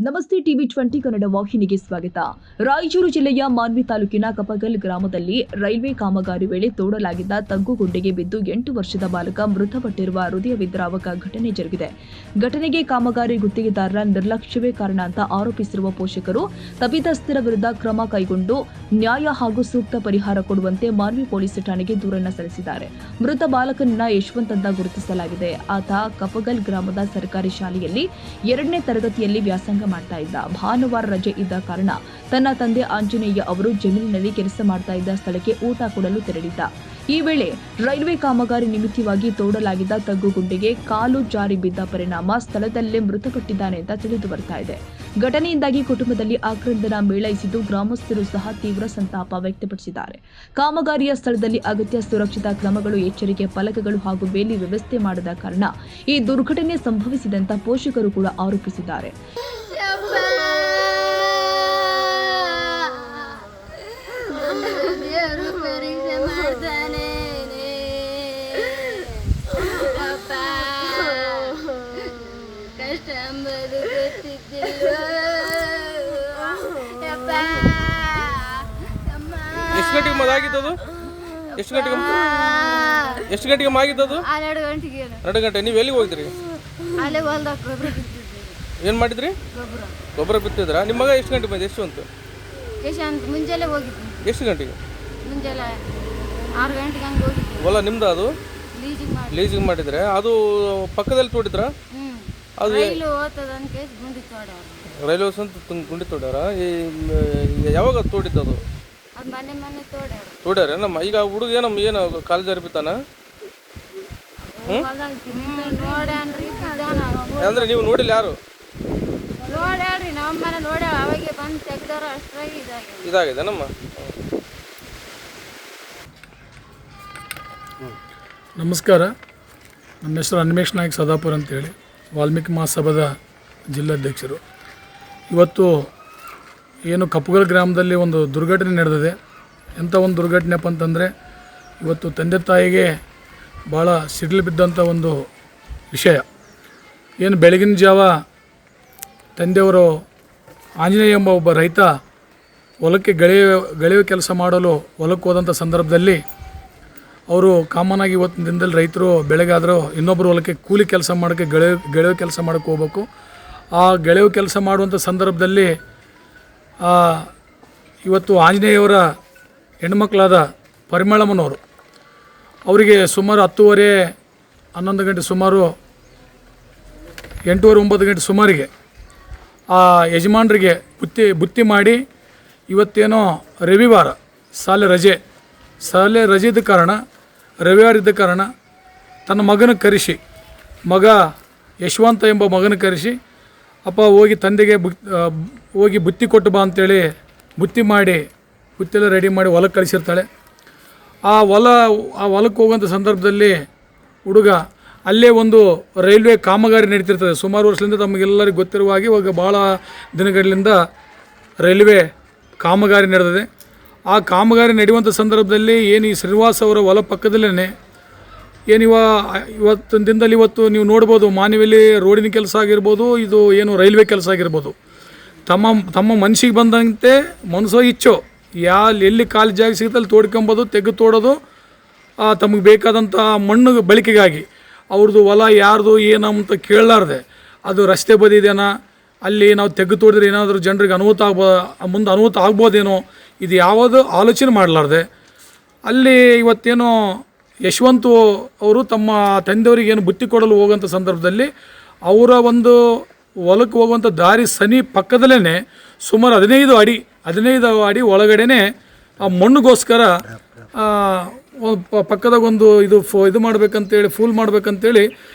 ನಮಸ್ತೆ ಟಿವಿ 20 ಕನ್ನಡ ವಾಹಿನಿಗೆ ಸ್ವಾಗತ. ರಾಯಚೂರು ಜಿಲ್ಲೆಯ ಮಾನ್ವಿ ತಾಲೂಕಿನ ಕಪಗಲ್ ಗ್ರಾಮದಲ್ಲಿ ರೈಲ್ವೆ ಕಾಮಗಾರಿ ವೇಳೆ ತೋಡಲಾಗಿದ್ದ ತಗ್ಗುಗುಡ್ಡೆಗೆ ಬಿದ್ದು 8 ವರ್ಷದ ಬಾಲಕ ಮೃತಪಟ್ಟಿರುವ ಹೃದಯ ವಿದ್ರಾವಕ ಘಟನೆ ಜರುಗಿದೆ. ಘಟನೆಗೆ ಕಾಮಗಾರಿ ಗುತ್ತಿಗೆದಾರರ ನಿರ್ಲಕ್ಷ್ಯವೇ ಕಾರಣ ಅಂತ ಆರೋಪಿಸಿರುವ ಪೋಷಕರು ತಪ್ಪಿತಸ್ಥರ ವಿರುದ್ಧ ಕ್ರಮ ಕೈಗೊಂಡು ನ್ಯಾಯ ಹಾಗೂ ಸೂಕ್ತ ಪರಿಹಾರ ಕೊಡುವಂತೆ ಮಾನ್ವಿ ಪೊಲೀಸ್ ಠಾಣೆಗೆ ದೂರನ್ನು ಸಲ್ಲಿಸಿದ್ದಾರೆ. ಮೃತ ಬಾಲಕನನ್ನ ಯಶವಂತ್ ಅಂತ ಗುರುತಿಸಲಾಗಿದೆ. ಆತ ಕಪಗಲ್ ಗ್ರಾಮದ ಸರ್ಕಾರಿ ಶಾಲೆಯಲ್ಲಿ 2ನೇ ತರಗತಿಯಲ್ಲಿ ವ್ಯಾಸಂಗ ಮಾಡ್ತಾ ಇದ್ದ. ಭಾನುವಾರ ರಜೆ ಇದ್ದ ಕಾರಣ ತನ್ನ ತಂದೆ ಆಂಜನೇಯ ಅವರು ಜಮೀನಿನಲ್ಲಿ ಕೆಲಸ ಮಾಡ್ತಾ ಇದ್ದ ಸ್ಥಳಕ್ಕೆ ಊಟ ಕೊಡಲು ತೆರಳಿದ್ದ. ಈ ವೇಳೆ ರೈಲ್ವೆ ಕಾಮಗಾರಿ ನಿಮಿತ್ತವಾಗಿ ತೋಡಲಾಗಿದ್ದ ತಗ್ಗುಗುಡ್ಡೆಗೆ ಕಾಲು ಜಾರಿ ಬಿದ್ದ ಪರಿಣಾಮ ಸ್ಥಳದಲ್ಲೇ ಮೃತಪಟ್ಟಿದ್ದಾನೆ ಅಂತ ತಿಳಿದು ಬರ್ತಾ ಇದೆ. ಘಟನೆಯಿಂದಾಗಿ ಕುಟುಂಬದಲ್ಲಿ ಆಕ್ರಂದನ ಮೇಳೈಸಿದ್ದು ಗ್ರಾಮಸ್ಥರು ಸಹ ತೀವ್ರ ಸಂತಾಪ ವ್ಯಕ್ತಪಡಿಸಿದ್ದಾರೆ. ಕಾಮಗಾರಿಯ ಸ್ಥಳದಲ್ಲಿ ಅಗತ್ಯ ಸುರಕ್ಷತಾ ಕ್ರಮಗಳು, ಎಚ್ಚರಿಕೆ ಫಲಕಗಳು ಹಾಗೂ ಬೇಲಿ ವ್ಯವಸ್ಥೆ ಮಾಡದ ಕಾರಣ ಈ ದುರ್ಘಟನೆ ಸಂಭವಿಸಿದೆ ಅಂತ ಪೋಷಕರು ಕೂಡ ಆರೋಪಿಸಿದ್ದಾರೆ. ಎಷ್ಟು ಗಂಟೆಗೆ ಮಾಗಿದ್ದದು? 2 ಗಂಟೆ. ನೀವು ಎಲ್ಲಿಗೆ ಹೋಗಿದ್ರಿ? ಏನು ಮಾಡಿದ್ರಿ? ಗೊಬ್ಬರ ಬಿತ್ತಿದ್ರಾ? ನಿಮ್ಮ ಮಗ ಎಷ್ಟು ಗಂಟೆ ಬಂದ? ಯಶವಂತ್ ಮುಂಜಾನೆ ಹೋಗಿದ್ವಿ. ಎಷ್ಟು ಗಂಟೆಗೆ? ಮುಂಜಾನೆ 6 ಗಂಟೆಗೆ ಹಂಗೆ ಹೋಗಿದ್ವಿ. ಹೊಲ ನಿಮ್ದು? ಅದು ಲೀಸಿಂಗ್ ಮಾಡಿದ್ರೆ ಅದು ಪಕ್ಕದಲ್ಲಿ ತೋಡಿದ್ರಾ? ಅದು ರೈಲ್ವೆ ಗುಂಡಿ ತೋಡ್ಯಾರ. ಯಾವಾಗ ತೋಡಿದ್ದು ಅದು? ತೋಡ್ಯಾರ. ನಮ್ಮ ಈಗ ಹುಡುಗ ಏನು ಕಾಲು ಜಾರಿ ಬಿತ್ತಾನ? ಅಂದ್ರೆ ನೀವು ನೋಡಿಲ್ಲ? ಯಾರು ಇದಾಗಿದೆ ನಮ್ಮ. ನಮಸ್ಕಾರ, ನಮ್ಮ ಹೆಸರು ಅನ್ಮೇಶ್ ನಾಯ್ಕ್ ಸದಾಪುರ ಅಂತೇಳಿ, ವಾಲ್ಮೀಕಿ ಮಹಾಸಭಾದ ಜಿಲ್ಲಾಧ್ಯಕ್ಷರು. ಇವತ್ತು ಏನು ಕಪ್ಪಗಲ್ ಗ್ರಾಮದಲ್ಲಿ ಒಂದು ದುರ್ಘಟನೆ ನಡೆದಿದೆ. ಎಂಥ ಒಂದು ದುರ್ಘಟನೆಪ್ಪ ಅಂತಂದರೆ, ಇವತ್ತು ತಂದೆ ತಾಯಿಗೆ ಭಾಳ ಸಿಡಿಲು ಬಿದ್ದಂಥ ಒಂದು ವಿಷಯ. ಏನು ಬೆಳಗಿನ ಜಾವ ತಂದೆಯವರು ಆಂಜನೇಯ ಎಂಬ ಒಬ್ಬ ರೈತ ಹೊಲಕ್ಕೆ ಗೆಳೆಯುವ ಕೆಲಸ ಮಾಡಲು ಹೊಲಕ್ಕೆ ಹೋದಂಥ ಸಂದರ್ಭದಲ್ಲಿ ಅವರು ಕಾಮನಾಗಿ ಇವತ್ತಿನ ದಿನದಲ್ಲಿ ರೈತರು ಬೆಳಗಾದರೂ ಇನ್ನೊಬ್ಬರು ಹೊಲಕ್ಕೆ ಕೂಲಿ ಕೆಲಸ ಮಾಡೋಕ್ಕೆ ಗೆಳೆಯುವ ಕೆಲಸ ಮಾಡೋಕ್ಕೆ ಹೋಗ್ಬೇಕು. ಆ ಗೆಳೆಯುವ ಕೆಲಸ ಮಾಡುವಂಥ ಸಂದರ್ಭದಲ್ಲಿ ಇವತ್ತು ಆಂಜನೇಯವರ ಹೆಣ್ಮಕ್ಳಾದ ಪರಿಮಳಮ್ಮನವರು ಅವರಿಗೆ ಸುಮಾರು 10:30, 11 ಗಂಟೆ ಸುಮಾರು 8:30, 9 ಗಂಟೆ ಸುಮಾರಿಗೆ ಆ ಯಜಮಾನರಿಗೆ ಬುತ್ತಿ ಮಾಡಿ, ಇವತ್ತೇನೋ ರವಿವಾರ ಶಾಲೆ ರಜೆ ಇದ್ದ ಕಾರಣ, ರವಿವಾರ ಇದ್ದ ಕಾರಣ ತನ್ನ ಮಗನ ಕರೆಸಿ, ಮಗ ಯಶವಂತ ಎಂಬ ಮಗನ ಕರೆಸಿ, ಅಪ್ಪ ಹೋಗಿ ತಂದೆಗೆ ಹೋಗಿ ಬುತ್ತಿ ಕೊಟ್ಟು ಬಾ ಅಂತೇಳಿ ಬುತ್ತಿಯೆಲ್ಲ ರೆಡಿ ಮಾಡಿ ಹೊಲಕ್ಕೆ ಕಳಿಸಿರ್ತಾಳೆ. ಆ ಹೊಲಕ್ಕೆ ಹೋಗುವಂಥ ಸಂದರ್ಭದಲ್ಲಿ ಹುಡುಗ ಅಲ್ಲೇ ಒಂದು ರೈಲ್ವೆ ಕಾಮಗಾರಿ ನಡೀತಿರ್ತದೆ. ಸುಮಾರು ವರ್ಷದಿಂದ ತಮಗೆಲ್ಲರಿಗೂ ಗೊತ್ತಿರುವ ಹಾಗೆ ಇವಾಗ ಭಾಳ ದಿನಗಳಿಂದ ರೈಲ್ವೆ ಕಾಮಗಾರಿ ನಡೆದಿದೆ. ಆ ಕಾಮಗಾರಿ ನಡೆಯುವಂಥ ಸಂದರ್ಭದಲ್ಲಿ ಏನು ಈ ಶ್ರೀನಿವಾಸ್ ಅವರ ಹೊಲ ಪಕ್ಕದಲ್ಲೇ ಇವತ್ತಿನ ದಿನದಲ್ಲಿ ಇವತ್ತು ನೀವು ನೋಡ್ಬೋದು, ಮಾನವಿಯಲ್ಲಿ ರೋಡಿನ ಕೆಲಸ ಆಗಿರ್ಬೋದು, ಇದು ಏನು ರೈಲ್ವೆ ಕೆಲಸ ಆಗಿರ್ಬೋದು, ತಮ್ಮ ಮನಸ್ಸಿಗೆ ಬಂದಂತೆ ಮನಸ್ಸೋ ಇಚ್ಚೋ ಎಲ್ಲಿ ಕಾಲು ಜಾಗ ಸಿಗುತ್ತೆ ಅಲ್ಲಿ ತೋಡ್ಕೊಂಬೋದು, ತೆಗೆದು ತೋಡೋದು, ತಮಗೆ ಬೇಕಾದಂಥ ಮಣ್ಣು ಬಳಕೆಗಾಗಿ ಅವ್ರದ್ದು ಹೊಲ ಯಾರ್ದು ಏನಂತ ಕೇಳಲಾರ್ದೆ ಅದು ರಸ್ತೆ ಬದಿದೇನಾ, ಅಲ್ಲಿ ನಾವು ತೆಗೆದು ತೋಡಿದ್ರೆ ಏನಾದರೂ ಜನರಿಗೆ ಮುಂದೆ ಅನುಭೂತ ಆಗ್ಬೋದೇನೋ, ಇದು ಯಾವುದು ಆಲೋಚನೆ ಮಾಡಲಾರ್ದೆ ಅಲ್ಲಿ ಇವತ್ತೇನೋ ಯಶವಂತ್ ಅವರು ತಮ್ಮ ತಂದೆಯವರಿಗೆ ಏನು ಬುತ್ತಿ ಕೊಡಲು ಹೋಗೋಂಥ ಸಂದರ್ಭದಲ್ಲಿ ಅವರ ಒಂದು ಹೊಲಕ್ಕೆ ಹೋಗುವಂಥ ದಾರಿ ಸನಿ ಪಕ್ಕದಲ್ಲೇ ಸುಮಾರು 15 ಅಡಿ ಒಳಗಡೆ ಆ ಮಣ್ಣುಗೋಸ್ಕರ ಪಕ್ಕದಾಗ ಒಂದು ಇದು ಮಾಡಬೇಕಂತೇಳಿ ಫೂಲ್ ಮಾಡಬೇಕಂತೇಳಿ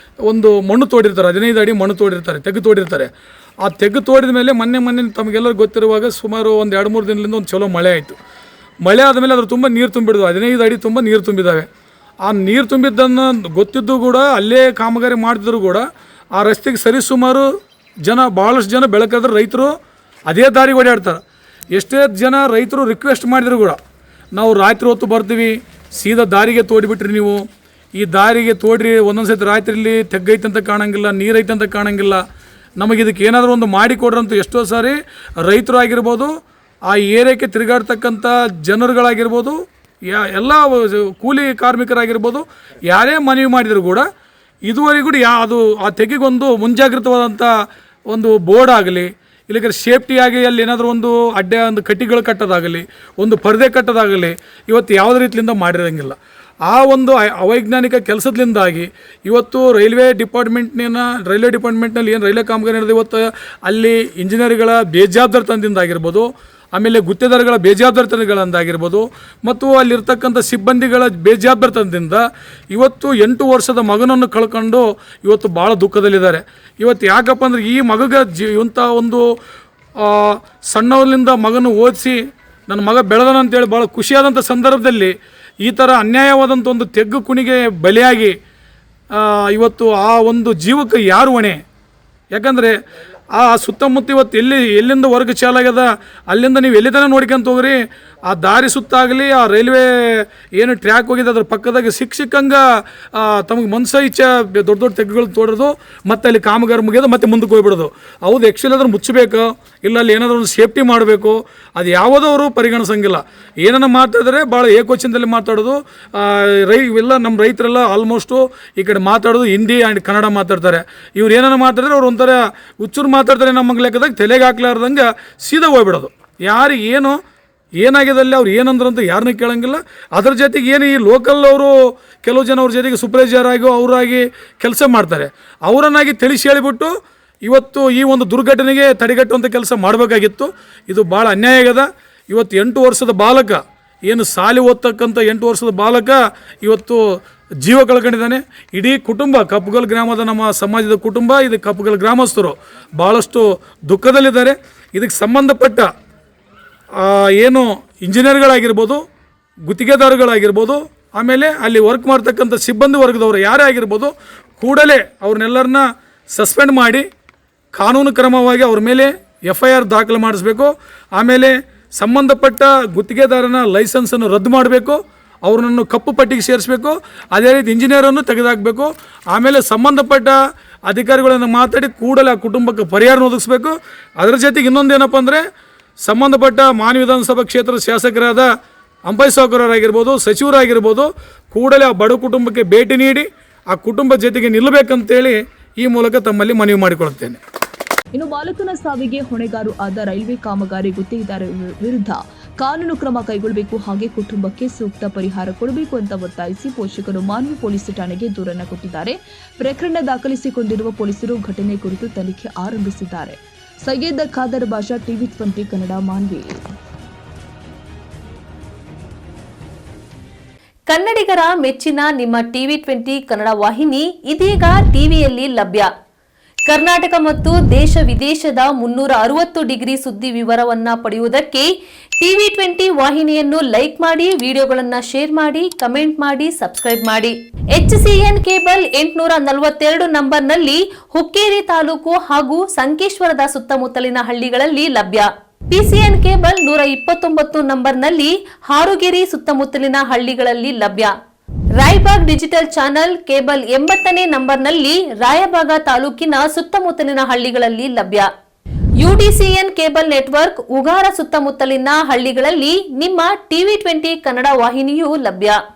ಒಂದು ಮಣ್ಣು ತೋಡಿರ್ತಾರೆ. 15 ಅಡಿ ಮಣ್ಣು ತೆಗೆದು ತೋಡಿರ್ತಾರೆ. ಆ ತೆಗೆದು ತೋಡಿದ ಮೇಲೆ ಮೊನ್ನೆ ತಮಗೆಲ್ಲರೂ ಗೊತ್ತಿರುವಾಗ ಸುಮಾರು ಒಂದು 2-3 ದಿನದಿಂದ ಒಂದು ಚಲೋ ಮಳೆ ಆಯಿತು. ಮಳೆ ಆದಮೇಲೆ ಅದ್ರ ತುಂಬ ನೀರು ತುಂಬಿಡಿದ್ವು. 15 ಅಡಿ ತುಂಬ ನೀರು ತುಂಬಿದ್ದಾವೆ. ಆ ನೀರು ತುಂಬಿದ್ದನ್ನು ಗೊತ್ತಿದ್ದು ಕೂಡ ಅಲ್ಲೇ ಕಾಮಗಾರಿ ಮಾಡ್ತಿದ್ರು ಕೂಡ ಆ ರಸ್ತೆಗೆ ಸರಿಸುಮಾರು ಭಾಳಷ್ಟು ಜನ ಬೆಳಕಾದ್ರೆ ರೈತರು ಅದೇ ದಾರಿಗೆ ಓಡಾಡ್ತಾರೆ. ಎಷ್ಟೇ ಜನ ರೈತರು ರಿಕ್ವೆಸ್ಟ್ ಮಾಡಿದ್ರು ಕೂಡ, ನಾವು ರಾತ್ರಿ ಹೊತ್ತು ಬರ್ತೀವಿ, ಸೀದಾ ದಾರಿಗೆ ತೋಡಿಬಿಟ್ರಿ, ನೀವು ಈ ದಾರಿಗೆ ತೋಡ್ರಿ, ಒಂದೊಂದು ಸತಿ ರಾತ್ರಿಯಲ್ಲಿ ತೆಗ್ಗೈತಂತ ಕಾಣಂಗಿಲ್ಲ, ನೀರೈತಂತ ಕಾಣಂಗಿಲ್ಲ, ನಮಗೆ ಇದಕ್ಕೆ ಏನಾದರೂ ಒಂದು ಮಾಡಿಕೊಡ್ರಂತೂ ಎಷ್ಟೋ ಸಾರಿ ರೈತರು ಆಗಿರ್ಬೋದು, ಆ ಏರಿಯಾಕ್ಕೆ ತಿರುಗಾಡ್ತಕ್ಕಂಥ ಜನರುಗಳಾಗಿರ್ಬೋದು, ಎಲ್ಲ ಕೂಲಿ ಕಾರ್ಮಿಕರಾಗಿರ್ಬೋದು, ಯಾರೇ ಮನವಿ ಮಾಡಿದರೂ ಕೂಡ ಇದುವರೆಗೂ ಅದು ಆ ತೆಗೆಗೊಂದು ಮುಂಜಾಗ್ರತವಾದಂಥ ಒಂದು ಬೋರ್ಡ್ ಆಗಲಿ, ಇಲ್ಲಿಗೆ ಸೇಫ್ಟಿಯಾಗಿ ಅಲ್ಲಿ ಏನಾದರೂ ಒಂದು ಒಂದು ಕಟ್ಟಿಗಳು ಕಟ್ಟೋದಾಗಲಿ, ಒಂದು ಪರದೆ ಕಟ್ಟೋದಾಗಲಿ ಇವತ್ತು ಯಾವುದೇ ರೀತಿಯಿಂದ ಮಾಡಿರೋಂಗಿಲ್ಲ. ಆ ಒಂದು ಅವೈಜ್ಞಾನಿಕ ಕೆಲಸದಿಂದಾಗಿ ಇವತ್ತು ರೈಲ್ವೆ ಡಿಪಾರ್ಟ್ಮೆಂಟ್ನಲ್ಲಿ ಏನು ರೈಲ್ವೆ ಕಾಮಗಾರಿ ನಡೆದು ಇವತ್ತು ಅಲ್ಲಿ ಇಂಜಿನಿಯರ್ಗಳ ಬೇಜವಾಬ್ದಾರಿತನದಿಂದಾಗಿರ್ಬೋದು, ಆಮೇಲೆ ಗುತ್ತೇದಾರಗಳ ಬೇಜವಾಬ್ದಾರಿತನಗಳಿಂದಾಗಿರ್ಬೋದು, ಮತ್ತು ಅಲ್ಲಿರ್ತಕ್ಕಂಥ ಸಿಬ್ಬಂದಿಗಳ ಬೇಜವಾಬ್ದಾರಿತನದಿಂದ ಇವತ್ತು 8 ವರ್ಷದ ಮಗನನ್ನು ಕಳ್ಕೊಂಡು ಇವತ್ತು ಭಾಳ ದುಃಖದಲ್ಲಿದ್ದಾರೆ. ಇವತ್ತು ಯಾಕಪ್ಪ ಅಂದರೆ ಈ ಮಗಗೆ ಇಂಥ ಒಂದು ಸಣ್ಣವರಿಂದ ಮಗನ ಓದಿಸಿ ನನ್ನ ಮಗ ಬೆಳೆದನಂತೇಳಿ ಭಾಳ ಖುಷಿಯಾದಂಥ ಸಂದರ್ಭದಲ್ಲಿ ಈ ಥರ ಅನ್ಯಾಯವಾದಂಥ ಒಂದು ತೆಗ್ಗು ಕುಣಿಗೆ ಬಲಿಯಾಗಿ ಇವತ್ತು ಆ ಒಂದು ಜೀವಕ್ಕೆ ಯಾರು ಹೊಣೆ? ಯಾಕಂದರೆ ಆ ಸುತ್ತಮುತ್ತ ಇವತ್ತು ಎಲ್ಲಿಂದ ವರ್ಗ ಚಾಲಾಗ್ಯದ ಅಲ್ಲಿಂದ ನೀವು ಎಲ್ಲಿ ತನಕ ನೋಡ್ಕೊಂತ ಹೋಗ್ರಿ, ಆ ದಾರಿ ಸುತ್ತಾಗಲಿ, ಆ ರೈಲ್ವೆ ಏನು ಟ್ರ್ಯಾಕ್ ಹೋಗಿದೆ ಅದ್ರ ಪಕ್ಕದಾಗ ಸಿಕ್ಕಂಗೆ ತಮಗೆ ಮನಸ್ಸ ಇಚ್ಛೆ ದೊಡ್ಡ ತೆಗ್ಗುಗಳು ತೋಡೋದು, ಮತ್ತು ಅಲ್ಲಿ ಕಾಮಗಾರಿ ಮುಗಿಯೋದು, ಮತ್ತೆ ಮುಂದಕ್ಕೆ ಹೋಗ್ಬಿಡೋದು. ಹೌದು, ಆ್ಯಕ್ಚುಲಿ ಅದ್ರ ಮುಚ್ಚಬೇಕು, ಇಲ್ಲ ಅಲ್ಲಿ ಏನಾದರೂ ಒಂದು ಸೇಫ್ಟಿ ಮಾಡಬೇಕು, ಅದು ಯಾವುದೋ ಅವರು ಪರಿಗಣಿಸಂಗಿಲ್ಲ. ಏನನ್ನ ಮಾತಾಡಿದ್ರೆ ಭಾಳ ಏಕವಚನದಲ್ಲಿ ಮಾತಾಡೋದು. ಇವೆಲ್ಲ ನಮ್ಮ ರೈತರೆಲ್ಲ ಆಲ್ಮೋಸ್ಟು ಈ ಕಡೆ ಮಾತಾಡೋದು ಹಿಂದಿ ಆ್ಯಂಡ್ ಕನ್ನಡ ಮಾತಾಡ್ತಾರೆ. ಇವ್ರು ಏನನ್ನ ಮಾತಾಡಿದ್ರೆ ಅವ್ರು ಒಂಥರ ಹುಚ್ಚರು ಮಾತಾಡ್ತಾರೆ, ನಮ್ಮ ಲೆಕ್ಕದಾಗ ತಲೆಗೆ ಹಾಕ್ಲಾರ್ದಂಗೆ ಸೀದಾ ಹೋಗ್ಬಿಡೋದು. ಯಾರಿಗೆ ಏನಾಗಿದೆ ಅಲ್ಲಿ ಅವ್ರು ಏನಂದ್ರಂತ ಯಾರನ್ನೂ ಕೇಳೋಂಗಿಲ್ಲ. ಅದ್ರ ಜೊತೆಗೆ ಏನು ಈ ಲೋಕಲ್ ಅವರು ಕೆಲವು ಜನ ಅವ್ರ ಜೊತೆಗೆ ಸೂಪರ್ವೈಸರ್ ಆಗಿ ಅವರಾಗಿ ಕೆಲಸ ಮಾಡ್ತಾರೆ, ಅವರನ್ನಾಗಿ ತಿಳಿಸಿ ಹೇಳಿಬಿಟ್ಟು ಇವತ್ತು ಈ ಒಂದು ದುರ್ಘಟನೆಗೆ ತಡೆಗಟ್ಟುವಂಥ ಕೆಲಸ ಮಾಡಬೇಕಾಗಿತ್ತು. ಇದು ಭಾಳ ಅನ್ಯಾಯ ಆಗ್ಯದ. ಇವತ್ತು 8 ವರ್ಷದ ಬಾಲಕ, ಏನು ಸಾಲಿ ಓದ್ತಕ್ಕಂಥ 8 ವರ್ಷದ ಬಾಲಕ ಇವತ್ತು ಜೀವ ಕಳ್ಕೊಂಡಿದ್ದಾನೆ. ಇಡೀ ಕುಟುಂಬ, ಕಪ್ಪುಗಲ್ ಗ್ರಾಮದ ನಮ್ಮ ಸಮಾಜದ ಕುಟುಂಬ, ಇದು ಕಪ್ಪುಗಲ್ ಗ್ರಾಮಸ್ಥರು ಭಾಳಷ್ಟು ದುಃಖದಲ್ಲಿದ್ದಾರೆ. ಇದಕ್ಕೆ ಸಂಬಂಧಪಟ್ಟ ಏನು ಇಂಜಿನಿಯರ್ಗಳಾಗಿರ್ಬೋದು, ಗುತ್ತಿಗೆದಾರಗಳಾಗಿರ್ಬೋದು, ಆಮೇಲೆ ಅಲ್ಲಿ ವರ್ಕ್ ಮಾಡ್ತಕ್ಕಂಥ ಸಿಬ್ಬಂದಿ ವರ್ಗದವರು ಯಾರೇ ಆಗಿರ್ಬೋದು, ಕೂಡಲೇ ಅವ್ರನ್ನೆಲ್ಲರನ್ನ ಸಸ್ಪೆಂಡ್ ಮಾಡಿ ಕಾನೂನು ಕ್ರಮವಾಗಿ ಅವ್ರ ಮೇಲೆ FIR ದಾಖಲೆ ಮಾಡಿಸ್ಬೇಕು. ಆಮೇಲೆ ಸಂಬಂಧಪಟ್ಟ ಗುತ್ತಿಗೆದಾರನ ಲೈಸೆನ್ಸನ್ನು ರದ್ದು ಮಾಡಬೇಕು, ಅವ್ರನ್ನು ಕಪ್ಪು ಪಟ್ಟಿಗೆ ಸೇರಿಸಬೇಕು. ಅದೇ ರೀತಿ ಇಂಜಿನಿಯರನ್ನು ತೆಗೆದುಹಾಕಬೇಕು. ಆಮೇಲೆ ಸಂಬಂಧಪಟ್ಟ ಅಧಿಕಾರಿಗಳನ್ನು ಮಾತಾಡಿ ಕೂಡಲೇ ಆ ಕುಟುಂಬಕ್ಕೆ ಪರಿಹಾರ ಒದಗಿಸ್ಬೇಕು. ಅದರ ಜೊತೆಗೆ ಇನ್ನೊಂದೇನಪ್ಪ ಅಂದರೆ ಸಂಬಂಧಪಟ್ಟ ಮಾನ್ಯ ವಿಧಾನಸಭಾ ಕ್ಷೇತ್ರದ ಶಾಸಕರಾದ ಅಂಬೈ ಸಾವ್ಕರರಾಗಿರ್ಬೋದು, ಸಚಿವರಾಗಿರ್ಬೋದು, ಕೂಡಲೇ ಆ ಬಡ ಕುಟುಂಬಕ್ಕೆ ಭೇಟಿ ನೀಡಿ ಆ ಕುಟುಂಬ ಜೊತೆಗೆ ನಿಲ್ಲಬೇಕಂತೇಳಿ ಈ ಮೂಲಕ ತಮ್ಮಲ್ಲಿ ಮನವಿ ಮಾಡಿಕೊಳ್ಳುತ್ತೇನೆ. ಇನ್ನು ಬಾಲಕನ ಸಾವಿಗೆ ಹೊಣೆಗಾರು ಆದ ರೈಲ್ವೆ ಕಾಮಗಾರಿ ಗುತ್ತಿಗೆದಾರ ವಿರುದ್ಧ ಕಾನೂನು ಕ್ರಮ ಕೈಗೊಳ್ಳಬೇಕು, ಹಾಗೆ ಕುಟುಂಬಕ್ಕೆ ಸೂಕ್ತ ಪರಿಹಾರ ಕೊಡಬೇಕು ಅಂತ ಒತ್ತಾಯಿಸಿ ಪೋಷಕರು ಮಾನ್ವಿ ಪೊಲೀಸ್ ಠಾಣೆಗೆ ದೂರನ್ನು ಕೊಟ್ಟಿದ್ದಾರೆ. ಪ್ರಕರಣ ದಾಖಲಿಸಿಕೊಂಡಿರುವ ಪೊಲೀಸರು ಘಟನೆ ಕುರಿತು ತನಿಖೆ ಆರಂಭಿಸಿದ್ದಾರೆ. ಸೈಯದ್ ಖಾದರ್ ಬಾಷಾ, TV20 ಕನ್ನಡ, ಮಾನ್ವಿ. ಕನ್ನಡಿಗರ ಮೆಚ್ಚಿನ ನಿಮ್ಮ TV20 ಕನ್ನಡ ವಾಹಿನಿ ಇದೀಗ ಟಿವಿಯಲ್ಲಿ ಲಭ್ಯ. ಕರ್ನಾಟಕ ಮತ್ತು ದೇಶ ವಿದೇಶದ 360 ಡಿಗ್ರಿ ಸುದ್ದಿ ವಿವರವನ್ನ ಪಡೆಯುವುದಕ್ಕೆ TV20 ವಾಹಿನಿಯನ್ನು ಲೈಕ್ ಮಾಡಿ, ವಿಡಿಯೋಗಳನ್ನು ಶೇರ್ ಮಾಡಿ, ಕಮೆಂಟ್ ಮಾಡಿ, ಸಬ್ಸ್ಕ್ರೈಬ್ ಮಾಡಿ. HCN ಕೇಬಲ್ 842 ನಂಬರ್ನಲ್ಲಿ ಹುಕ್ಕೇರಿ ತಾಲೂಕು ಹಾಗೂ ಸಂಕೇಶ್ವರದ ಸುತ್ತಮುತ್ತಲಿನ ಹಳ್ಳಿಗಳಲ್ಲಿ ಲಭ್ಯ. PCN ಕೇಬಲ್ 129 ನಂಬರ್ನಲ್ಲಿ ಹಾರುಗೆರೆ ಸುತ್ತಮುತ್ತಲಿನ ಹಳ್ಳಿಗಳಲ್ಲಿ ಲಭ್ಯ. ರಾಯಬಾಗ್ ಡಿಜಿಟಲ್ ಚಾನೆಲ್ ಕೇಬಲ್ 80ನೇ ನಂಬರ್ನಲ್ಲಿ ರಾಯಬಾಗ ತಾಲೂಕಿನ ಸುತ್ತಮುತ್ತಲಿನ ಹಳ್ಳಿಗಳಲ್ಲಿ ಲಭ್ಯ. UDCN ಕೇಬಲ್ ನೆಟ್ವರ್ಕ್ ಉಗಾರ ಸುತ್ತಮುತ್ತಲಿನ ಹಳ್ಳಿಗಳಲ್ಲಿ ನಿಮ್ಮ TV20 ಕನ್ನಡ ವಾಹಿನಿಯೂ ಲಭ್ಯ.